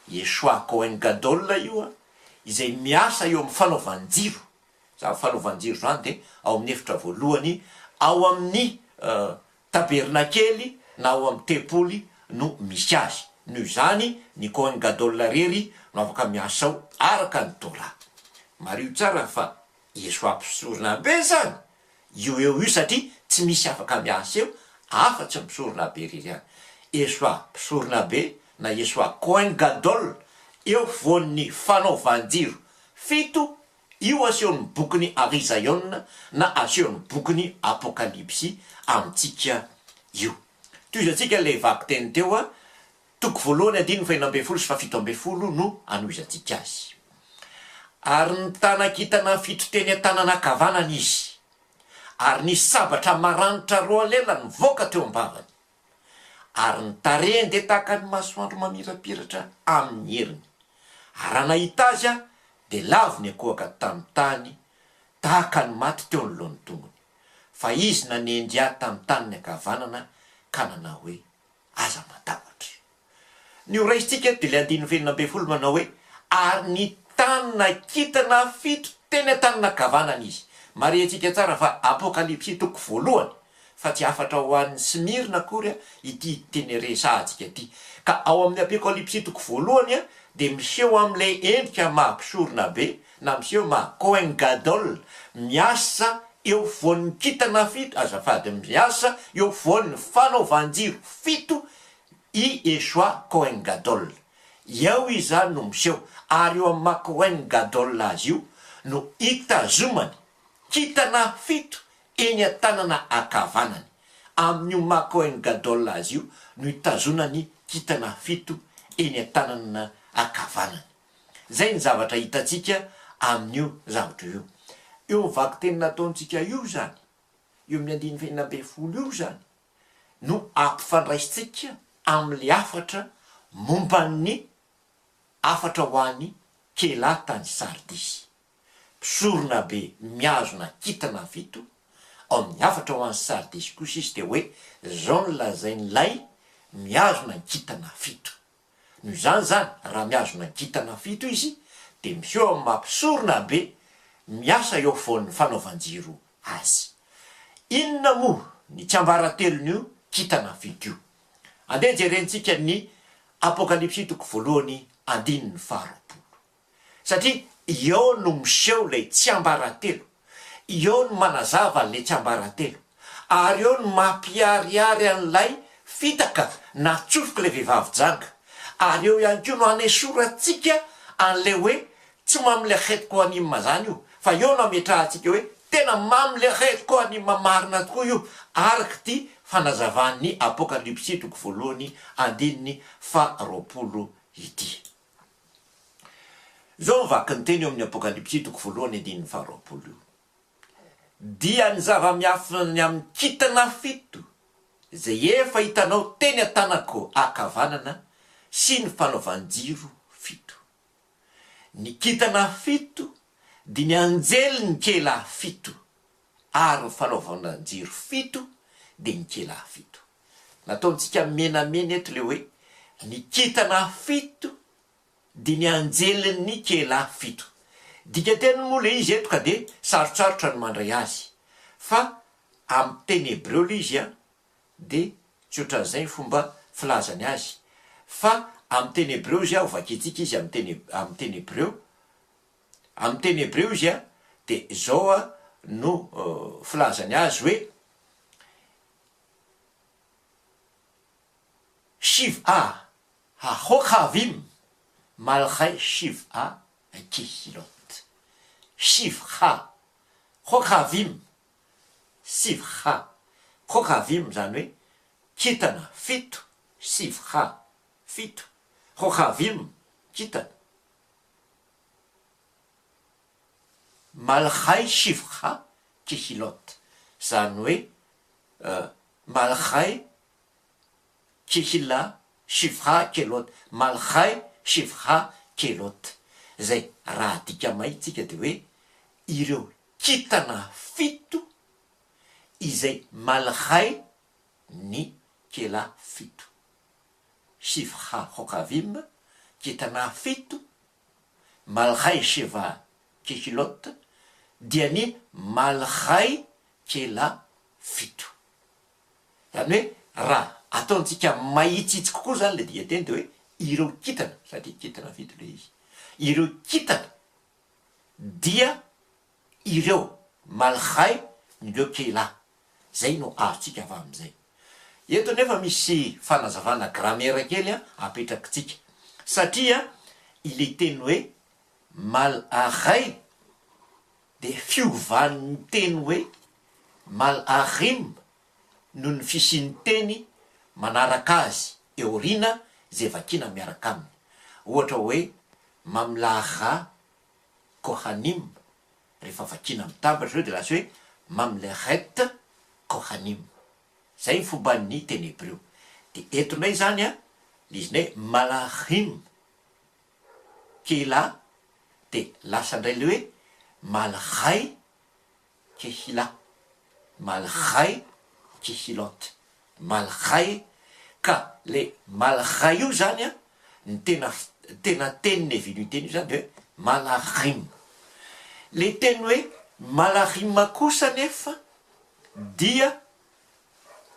Yeshua Cohen Gadol io a izay miasa eo amin'ny fanaovan-jiro za fanaovan-jiro zany de ao amin'ny efitra voalohany ao amin'ny tabernakely na ao amin'ny tempoly no misy azy noho zany ny Cohen Gadol rery no afaka miasa ao araka ny Torah mario tsara fa Yeshua mpisorona be zany io eo io satria tsy misy afaka miasa eo afa-tsy mpisorona be rery any Yeshua mpisorona be na Yeshua Cohen Gadol eo voan'ny fanaovan-jiro fito io asehon'ny bokiny Arizaïon na asehon'ny bokiny Apokalipsy amintsika io toy izantsika le vaky teny teo a toko voalohany 5:1 sy 7:10 no anoizantsika azy ary ny tanakitana fito teny an-tanana kavanana izy ary ny sabatra maranitra roa lela ny voaka teo am-bavany ary ny tarehiny de tahaka ny masoandro mamirapiratra amin'ny heriny ary nahita azy a de lavo ny akohaka tamin'ny tany tahaka ny maty teo ny lohan'ny tongony fa izy nanendry ahy tamin'ny tany ny ankavanana ka nanao hoe aza matahotra ny oraisitsika de le 5:20 manao hoe ary ny tany nakitana fito teny an-tanana kavanana izy mariantsika tsara fa Apokalipsy toko voalohany fa tsy afatra ho an'ny Smirna akory ity teny resantsika ty ka ao amin'ny Apokalipsy toko voalohany a de miseho am'le endrika mampisorona be na miseho ma Cohen Gadol miasa eo voan'ny kitana fito azafady miasa eo voan'ny fanaovan-jiro fito i Yeshua Cohen Gadol eo izany no miseho ary eo amin'ny Cohen Gadol azy io no itazomany kitana fito eny an-tanana ankavanany amin'io Cohen Gadol azy io no itazonany kitana fito eny an-tanana ankavanany zay ny zavatra hitatsika amin'io zavatra io eo vaky teny nataontsika io zany io amin'ny 5:20 io zany no ampifandraisitsika amin'ny afatra momban'ny afatra ho an'ny Kela tany Sardisy mpisorona be miazona kitana fito ao amin'ny afatra ho an'ny Sardisy kosa izy de hoe zao ny lazain'lay miazona ny kitana fito noho zany raha miazona ny kitana fito izy de miseho amin'ny mampisorona be miasa eo voan'ny fanaovan-jiro azy inona moa ny tsy ambaratelon'io kitana fito io andeha jerentsika ny Apokalipsy toko voalohany 19 satria eo no miseho le tsy ambaratelo eo no manazava le tsy ambaratelo ary eo no mampiariary an'lay fitaka na tsofoka le vehivavy janga ary eo ihany koa no hanesoratsika an'le hoe tsy mamile hetiko anima zany io fa eo no ametrahantsika hoe tena mamile hetiko anima marina tokoa io araka ty fanazavan'ny Apokalipsy toko voalohany 19 ity zao vaky ny teny eo amin'ny Apokalipsy toko voalohany 19 dia ny zava-miafiny amin'ny kitana fito zay efa hitanao teny an-tanako ankavanana sy ny fanaovan-jiro fito ny kitana fito dia ny anjely ny Kela fito ary ny fanaovan-jiro fito dia ny Kela fito nataontsika menamena eto le hoe ny kitana fito dia ny anjelin'ny Kela fito dika teny moa le izy eto ka de sarotsarotra ny mandray azy fa amin'ny teny hebreo le izy a de tsy ohatran'izay ny fomba filazany azy fa amin'ny teny hebreo izy a ovaketsika izy amin'ny teny hebreo izy a de zao a no filazany azy hoe shiva hahokhavim malchay shiva kehilot shivha hokhavim sivha hokhavim zany hoe kitana fito sivha fito hokhavim kitana malchay shivha kehilot zany hoe malchay kehila shivha kelot malchay shivha kelot zay raha dika mahitsika de hoe ireo kitana fito izay malchay ny kela fito. Sivha hokavim, kitana fito, malhay sheva kehilot, dia ny malhay kela fito. Zany hoe raha ataontsika mahitsitsy kokoa zany le diateny de hoe ireo kitana, satria kitana fito le izy. Ireo kitana dia ireo malhay ireo kela. Zay no azontsika avy am'izay. Eto nefa misy fanazavana grammaire kely apetrakitsika. Satria ile teny hoe malhay de fiovan'ny teny hoe malahim noho ny fisian'ny teny manaraka azy eo rina zay vakina miaraka aminy. Ohatra hoe mamlaha kohanim, rehefa vakina mitabatra de lasa hoe mamlehet kohanim. Zay ny fomban'ny teny hébreu. De etonay zany le izy hoe malahim kela de lasa ndray le hoe malhay kehila, malhay kehilot, malhay. Ka le malhay io zany ny tena teniny eviny teny io zany de hoe malahim. Le teny hoe malahim kosa nefa dia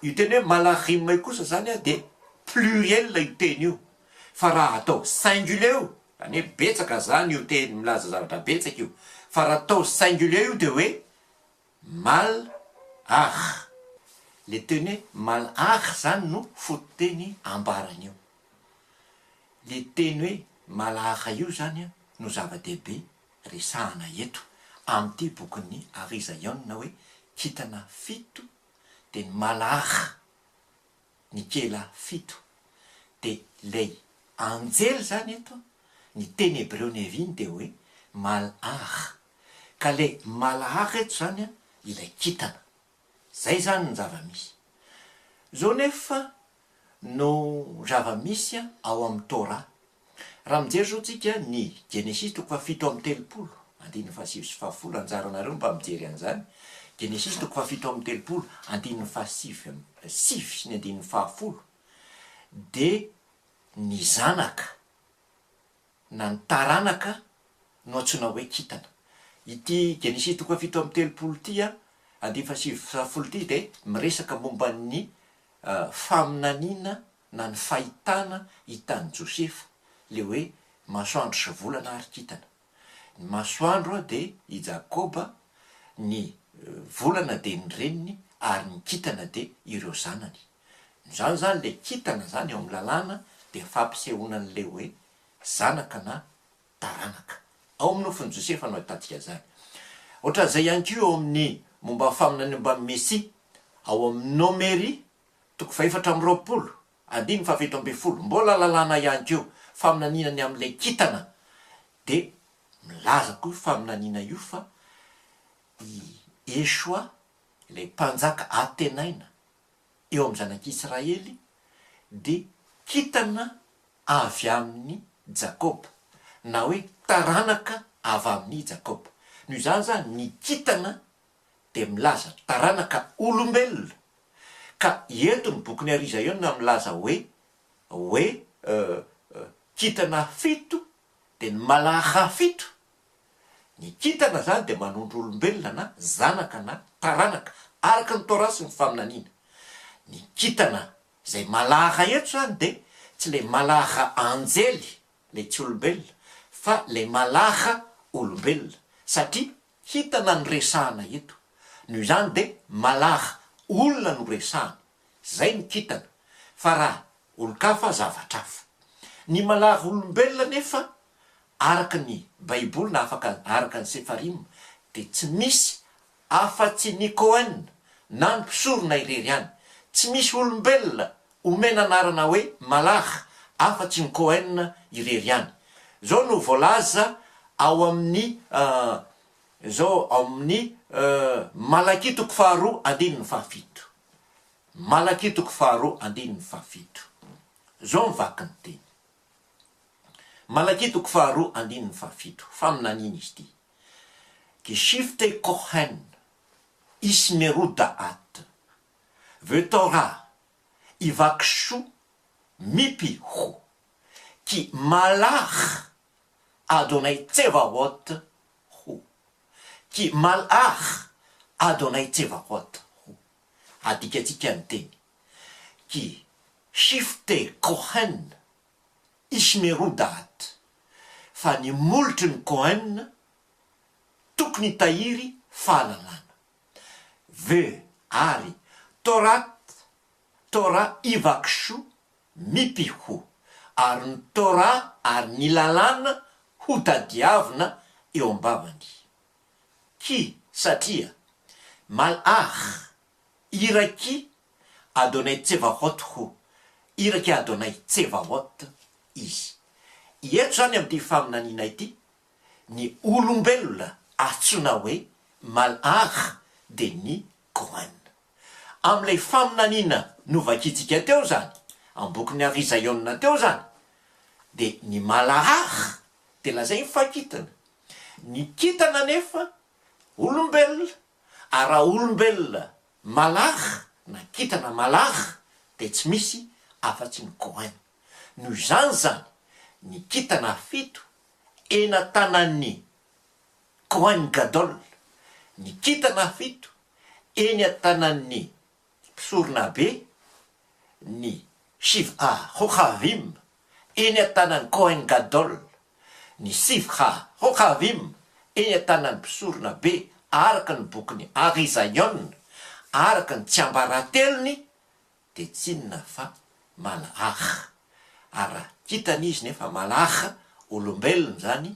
io teny hoe malahim kosa zany de pluriel io teny io. Fa raha atao singulier io, zany hoe betsaka zany io teny milaza zavatra betsaka io. Fa raha atao singulier io de hoe mal-ah. Le teny hoe mal-ah zany no fototeny ambaran'io. Le teny hoe mal-ah io zany no zava-dehibe resahana eto amin'ity bokin'ny Arizaïona hoe kitana fito de ny mal-ah ny kela fito. De lay anjely zany eto ny teny hébreu neviny de hoe mal-ah. Ka le mal-ah eto zany ilay kitana. Zay zany ny zava-misy. Zao nefa no zava-misy ao amin'ny Torah. Raha mijery zao tsika ny Genesis toko fafito amby telopolo, andininy fahasivy sy fahafolo, anjaranareo mba mijery an'izany. Genesis toko fafito amby telopolo, andininy fahasivy sy ny andininy fahafolo. De ny zanaka na ny taranaka no antsoina hoe kitana. Ity Genesis toko fafito amby telopolo ty andininy fahasivy fahafolo ty de miresaka momba ny faminaniana na ny fahitana hitan'ny Josefa le hoe masoandro sy volana ary kitana. Ny masoandro de i Jakoba, ny volana de ny reniny ary ny kitana de ireo zanany. Zany zany le kitana zany eo amin'ny lalàna de fampisehoana an'le hoe zanaka na taranaka. Ao amin'ny nofon'ny Josefa no ahitatsika zany. Ohatran'izay ihany koa eo amin'ny momba faminaniana momba Messia, ao amin'ny Nomery toko faefatra amby roapolo, andininy fahafito amby folo, mbola lalàna ihany koa faminaninany amin'ilay kitana. De milaza koa faminaniana io fa i Esoa, ilay mpanjaka atenaina eo amin'ny zanak'Israely, de kitana avy amin'ny Jakoba, na hoe taranaka avy amin'ny Jakoba. Noho izany zany ny kitana de milaza taranaka olombelona. Ka eto ny bokin'ny Arizaïona milaza hoe kitana fito de ny malaha fito. Ny kitana zany de manondro olombelona na zanaka na taranaka araka ny Torah sy ny faminaniana. Ny kitana zay malaha eto zany de tsy le malaha anjely, le tsy olombelona, fa le malaha olombelona, satria kitana ny resahana eto. Noho izany de malaha olona no resahana. Zay ny kitana. Fa raha olo-kafa zavatra hafa. Ny malaha olombelona nefa araka ny Baiboly na araka ny Sefarim de tsy misy afa-tsy ny Cohen na ny mpisorona irery ihany. Tsy misy olombelona omena anarana hoe malaha afa-tsy ny Cohen irery ihany. Zao no voalaza ao amin'ny Malaki toko faharoa andininy fahafito. Malaki toko faharoa andininy fahafito. Zao mivaky ny teny. Malaki toko faharoa andininy fahafito. Faminaniana izy ty. Geschifte Kohen Ismerudaat. Ve Torah ivakso mipiho ki malach Adonai Tsevaot hu ki malach Adonai Tsevaot hu adikatsika ny teny ki shifte kohen ishmerudat fa ny molotry ny kohen tokony tahiry fahalalana ve ary tora ivakso mipiho ary ny tora ary ny lalàna ho tadiavina eo ambavany ki satria malach iraky Adonai Tsevaot ho iraky Adonai Tsevaot izy eto zany amin'ity faminaniana ity ny olombelona atsona hoe malach de ny kohen am'ilay faminaniana novakitsika teo zany ambokiny Arizaïonna teo zany de ny malach de lazay mifakitana ny kitana nefa olombelona araha olombelona malach na kitana malach de tsy misy afatsy ny kohen noho izany zany ny kitana fito ena tanan'ny kohen gadol ny kitana fito eny a-tanan'ny mpisorona be ny shivha hochavim eny a-tanan'ny kohen gadol ny sivha hochavim eny a-tanan'ny mpisorona be araka ny bokiny Arizaïonna araka ny tsy ambaratelony de tsinona fa malach ara kitana izy nefa malach olombelona zany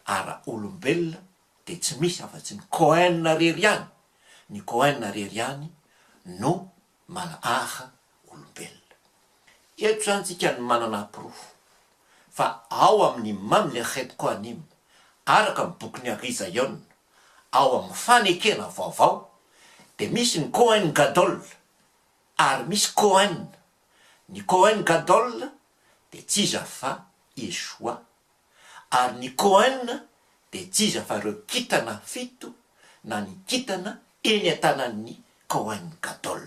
ara olombelona de tsy misy afa-tsy ny kohen rery any ny kohen rery any no malach olombelona eto zany tsika ny manana pirofo fa ao amin'ny mamlechet kohanim araka ny bokiny Arizaïonna ao amin'ny fanekena vaovao de misy ny kohen gadol ary misy kohen ny kohen gadol de tsy iza fa Yeshua ary ny kohen de tsy iza fa reo kitana fito na ny kitana eny a-tanan'ny kohen gadol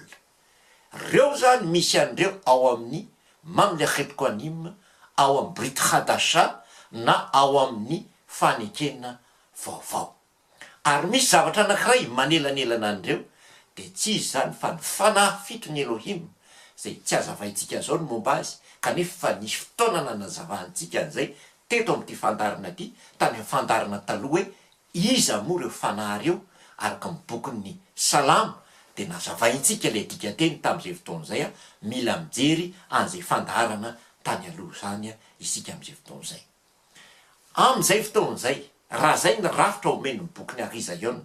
reo zany misy an'ireo ao amin'ny mamlechet kohanim ao amin'ny Brit Hadasha na ao amin'ny fanekena vaovao ary misy zavatra anankiray manelanelana an'ireo de tsy izy zany fa ny fanahy fito ny Elohim zay tsy azavaintsika zao ny momba azy kanefa fa nisy fotoana nanazavahantsika an'izay teto amin'ity fandarana ty tany amin'ny fandarana taloha hoe iza moa reo fanahy reo araka ny bokin'ny Salamo de nazavaintsika le dika teny tamin'izay fotoana zay a mila mijery an'izay fandarana tany aloha zany a isika amin'izay fotoana zay am'izay fotoana zay raha zay ny rafitra omeny ny bokiny Arizaïonna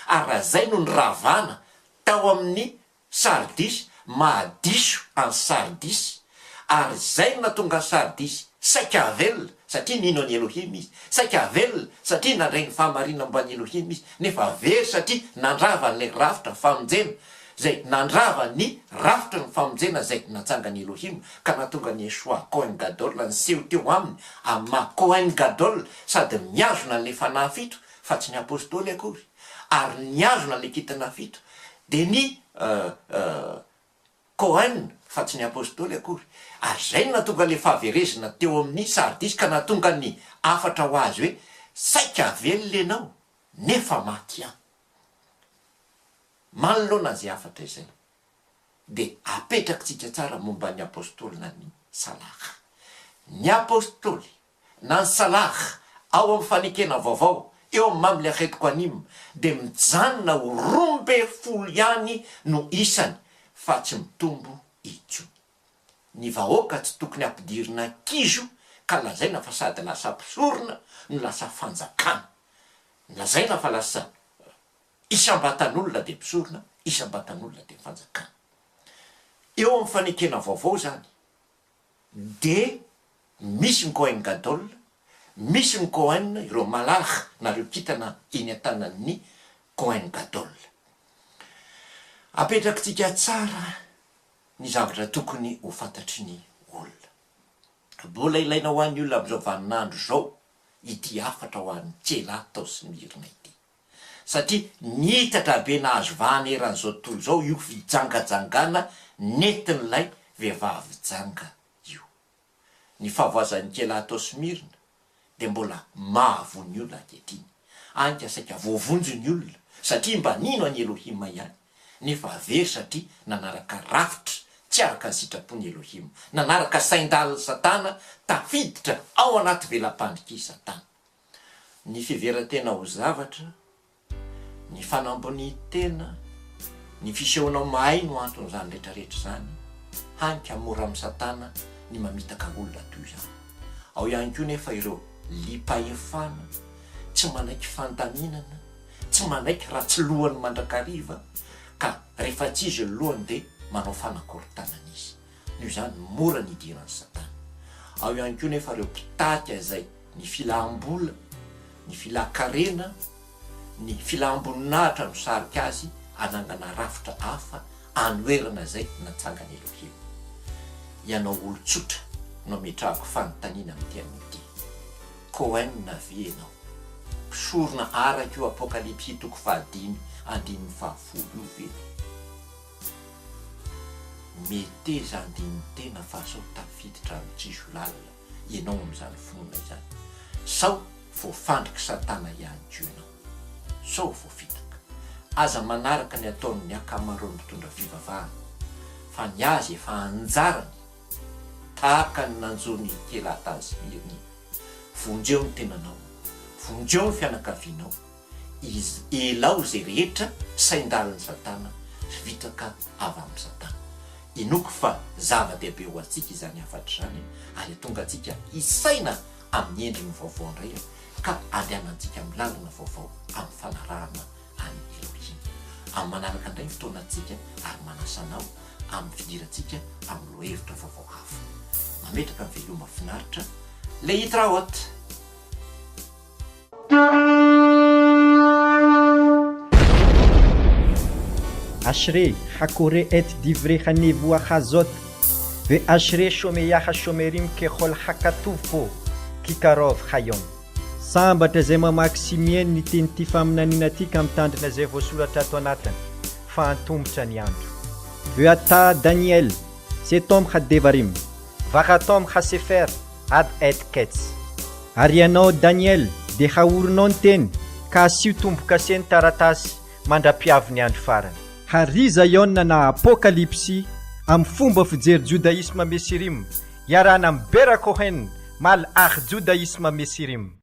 ary raha zay no ny ravana tao amin'ny Sardis mahadiso any Sardis ary zay no natonga Sardis saika velona satria nino any Elohim izy saika velona satria nandray ny fahamarina ambany Elohim izy nefa very satria nandrava n'lay rafitra famonjena zay nandrava ny rafitra ny famonjena zay natsangany Elohim ka natonga ny Yeshua kohen gadol nyseho teo aminy amin'ny maha kohen gadol sady miazona n'le fanahy fito fa tsy ny apôstôly akory ary niazona le kitana fito de ny kohen fa tsy ny apôstôly akory ary zay natonga le fahaverezina teo amin'ny Sardis ka natonga ny afatra ho azy hoe saika velona ianao nefa maty any manoloana zay afatra izay de apetrakytsika tsara momba ny apôstôly na ny salach ny apôstôly na ny salach ao amin'ny fanekena vaovao eo amin'ny mamlechet kohanim de mijanona ho 12 ihany no isany fa tsy mitombo itsony ny vahoaka tsy tokony ampidirina kizo ka lazaina fa sady lasa mpisorona no lasa fanjakana lazaina fa lasa isam-batan'olona de mpisorona isam-batan'olona de fanjakana eo amin'ny fanekena vaovao zany de misy ny kohen gadol misy ny kohen ireo malach nareo kitana eny a-tanan'ny kohen gadol apetrakytsika tsara ny zavatra tokony ho fantatry ny olona mbola ilaina ho an'ny olona am'izao vaninandro zao ity afatra ho an'ny tsela tao sy mirina ity satria nitatra be nahazo vahaneran'izao tontolo zao io fijangajangana netin'ilay vehivavy janga io. Ny fahavoazan'ny kely atao Smirna dia mbola mahavo ny olona ankehitriny. Anka saika voavonjo ny olona satria mba nino any Elohima ihany, nefa very satria nanaraka rafitra tsy araka ny sitrapon'ny Elohima, nanaraka sain-daliny Satana, tafiditra ao anaty velam-pandriky Satana. Ny fiveran-tena ho zavatra, ny fanambony tena, ny fisehoanao mahay no anton'izany rehetrarehetra zany, hanka mora amin'ny Satana ny mamitaka olona toy izany. Ao ihany koa nefa ireo lipaefana, tsy manaiky fantaminana, tsy manaiky raha tsy lohany mandrakariva, ka rehefa tsy izy lohany dia manao fanakorontanana izy. Noho izany mora ny idiran'ny Satana. Ao ihany koa nefa ireo mpitaky izay ny filam-bola, ny filan-karena, ny filam-boninahitra no sarika azy anangana rafitra hafa anoerana izay natsangany Elohim. Ianao olon-tsotra no metrahako fanontaniana amin'ity amin'ity. Cohen na ve ianao? Mpisorona araka io Apokalipsy 5:1-10 io ve? Mety zany tena fa sao tafiditra amin'ny tsisy lalina ianao amin'izany finoana izany. Sao voafandrika Satana ihany koa ianao. Sao voafitaka. Aza manaraka ny ataon'ny akamaroany mitondra fivavahana, fa ny azy efa anjarany tahaka ny nanjony kely atany Smirna. Vonjeo ny tenanao, vonjeo ny fianakavianao, elao zay rehetra sain-daliny Satana, vitaka avy amin'ny Satana. Inoko fa zava-dehibe ho antsika izany afatra izany, ary tonga antsika isaina amin'ny endriny vaovao indray, ka andehanantsika amin'ny lalana vaovao amin'ny fanarahana any Elohim. Amin'ny manaraka indray fotoanantsika ary manasanao amin'ny fidirantsika amin'ny lohevitra vaovao hafa. Mametraka amin'ny veloma finaritra le hitraoty. Ashre hakore et divre hanevoa hazot ve ashre shomeya hashomerim kehol hakatufo kikarov hayom. Sambatra izay mamaky simieny ny tenyity faminaniana ty ka mitandrina izay voasoratra ato anatiny fa antombotra ny andro. Ve ata Daniel setom hadevarim varatom hasefer ad et kets. Ary ianao Daniel dia haorinao ny teny ka asio tomboka seny taratasy mandra-piavy ny andro farany. Hariza Iona na Apokalipsy amin'ny fomba fijery judaisme mesirim, iarana amin'ny Bera Cohen mal judaisme mesirim.